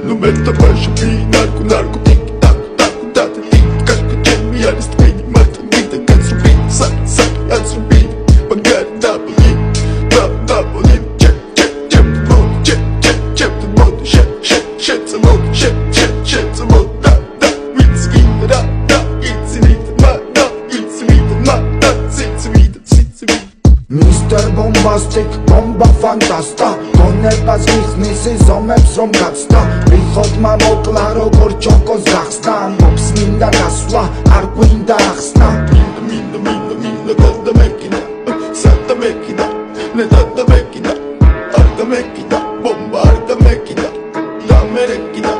Nu meta baixo narco, narco, tic, tac, tac, tac, tic, casca, jamie, ares, twini, mata, vida, katsubi, sak, sak, atsubi, pagar, daboli, daboli, check, check, check, the mood, check, check, check, the mood, shit, shit, shit, the mood, shit, shit, shit, the mood, da, da, it's vida, da, da, it's vida, ma, da, it's vida, ma, da, it's vida, it's vida. Mr. Bombastic, bomba fantasta გონებას მიხნის ზომებს რომ გაცდა ვიხოდმა მოკლა როგორ ჩოკოს გახსნა ამბობს მინდა გასვლა არ გვინდა ახსნა Minda gadda mekina Santa mekina Nedadda mekina Arda mekina Bomba arda mekina Da merekina